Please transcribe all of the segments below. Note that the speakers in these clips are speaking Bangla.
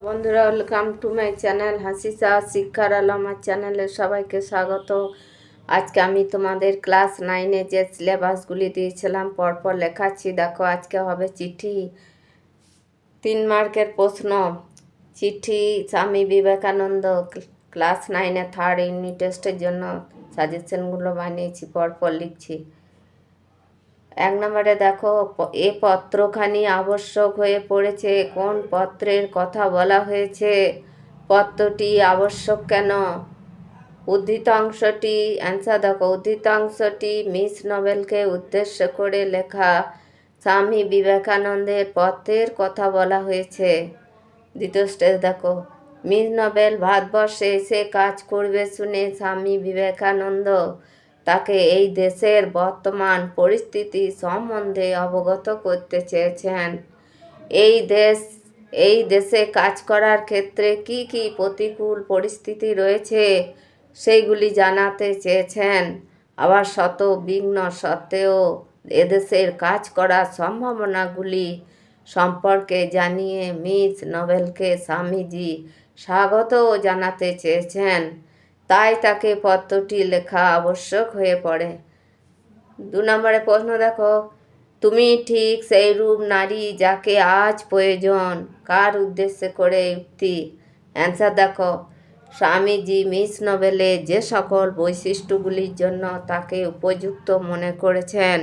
বন্ধুরা, ওয়েলকাম টু মাই চ্যানেল হাসিসা শিক্ষার আলো। আমার চ্যানেলে সবাইকে স্বাগত। আজকে আমি তোমাদের ক্লাস 9-এ যে সিলেবাসগুলি দিয়েছিলাম পরপর লেখাচ্ছি। দেখো, আজকে হবে চিঠি, 3 মার্কের প্রশ্ন। চিঠি Swami Vivekananda, class 9-এ 3rd unit টেস্টের জন্য সাজেশনগুলো বানিয়েছি, পরপর লিখছি। 1 নম্বরে দেখো, এ পত্রখানি আবশ্যক হয়ে পড়েছে। কোন পত্রের কথা বলা হয়েছে? পত্রটি আবশ্যক কেন? উদ্ধৃতাংশটি, অ্যান্সার দেখো, উদ্ধৃতাংশটি মিস নোবেলকে উদ্দেশ্য করে লেখা স্বামী বিবেকানন্দের পত্রের কথা বলা হয়েছে। দ্বিতীয় স্টেজ দেখো, মিস নোবেল ভারতবর্ষে এসে কাজ করবে শুনে স্বামী বিবেকানন্দ তাকে এই দেশের বর্তমান পরিস্থিতি সম্বন্ধে অবগত করতে চেয়েছেন। এই দেশে কাজ করার ক্ষেত্রে কি কি প্রতিকূল পরিস্থিতি রয়েছে সেইগুলি জানাতে চেয়েছেন। আবার শত বিঘ্ন সত্ত্বেও এদেশের কাজ করার সম্ভাবনাগুলি সম্পর্কে জানিয়ে মিস নোবেলকে স্বামীজি স্বাগতও জানাতে চেয়েছেন। তাই তাকে পত্রটি লেখা আবশ্যক হয়ে পড়ে। 2 নম্বরে প্রশ্ন দেখো, তুমি ঠিক সেই রূপ নারী যাকে আজ প্রয়োজন। কার উদ্দেশ্যে করে উক্তি? অ্যান্সার দেখো, স্বামীজি মিস নোবেলের যে সকল বৈশিষ্ট্যগুলির জন্য তাকে উপযুক্ত মনে করেছেন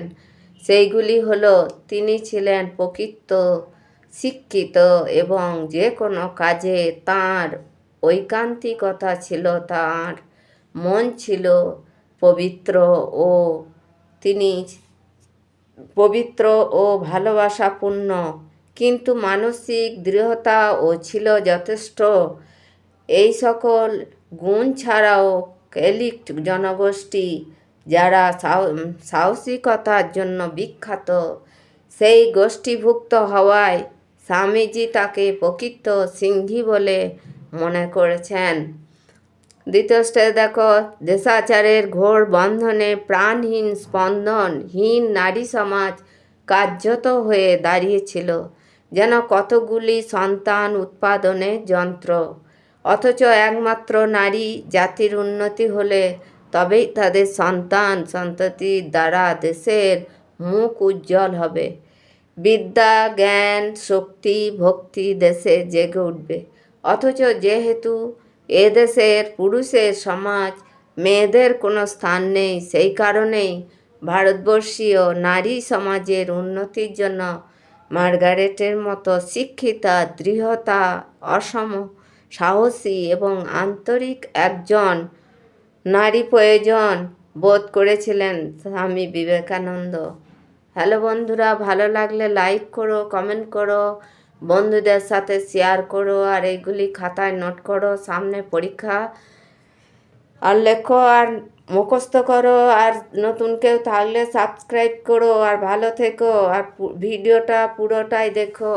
সেইগুলি হলো, তিনি ছিলেন প্রকৃত শিক্ষিত এবং যে কোনো কাজে তাঁর ঐকান্তিকতা ছিল, তাঁর মন ছিল পবিত্র ও তিনি পবিত্র ও ভালোবাসাপূর্ণ, কিন্তু মানসিক দৃঢ়তাও ছিল যথেষ্ট। এই সকল গুণ ছাড়াও ক্যালিট জনগোষ্ঠী, যারা সাহসিকতার জন্য বিখ্যাত, সেই গোষ্ঠীভুক্ত হওয়ায় স্বামীজি তাকে প্রকৃত সিংহী বলে মনে করেছেন। দ্বিতীয় স্টেজ দেখো, দেশাচারের ঘোর বন্ধনে প্রাণহীন স্পন্দনহীন নারী সমাজ কার্যত হয়ে দাঁড়িয়েছিল যেন কতগুলি সন্তান উৎপাদনের যন্ত্র। অথচ একমাত্র নারী জাতির উন্নতি হলে তবেই তাদের সন্তান সন্ততির দ্বারা দেশের মুখ উজ্জ্বল হবে। বিদ্যা, জ্ঞান, শক্তি, ভক্তি দেশে জেগে উঠবে। অথচ যেহেতু এদেশের পুরুষের সমাজ মেয়েদের কোনো স্থান নেই, সেই কারণেই ভারতবর্ষীয় নারী সমাজের উন্নতির জন্য মার্গারেটের মতো শিক্ষিতা, দৃঢ়তা, সাহসী এবং আন্তরিক একজন নারী প্রয়োজন বোধ করেছিলেন স্বামী বিবেকানন্দ। হ্যালো বন্ধুরা, ভালো লাগলে লাইক করো, কমেন্ট করো, বন্ধুদের সাথে শেয়ার করো, আর এইগুলি খাতায় নোট করো। সামনে পরীক্ষা, আর লেখো আর মুখস্থ করো। আর নতুন কেউ থাকলে সাবস্ক্রাইব করো। আর ভালো থেকো, আর ভিডিওটা পুরোটাই দেখো।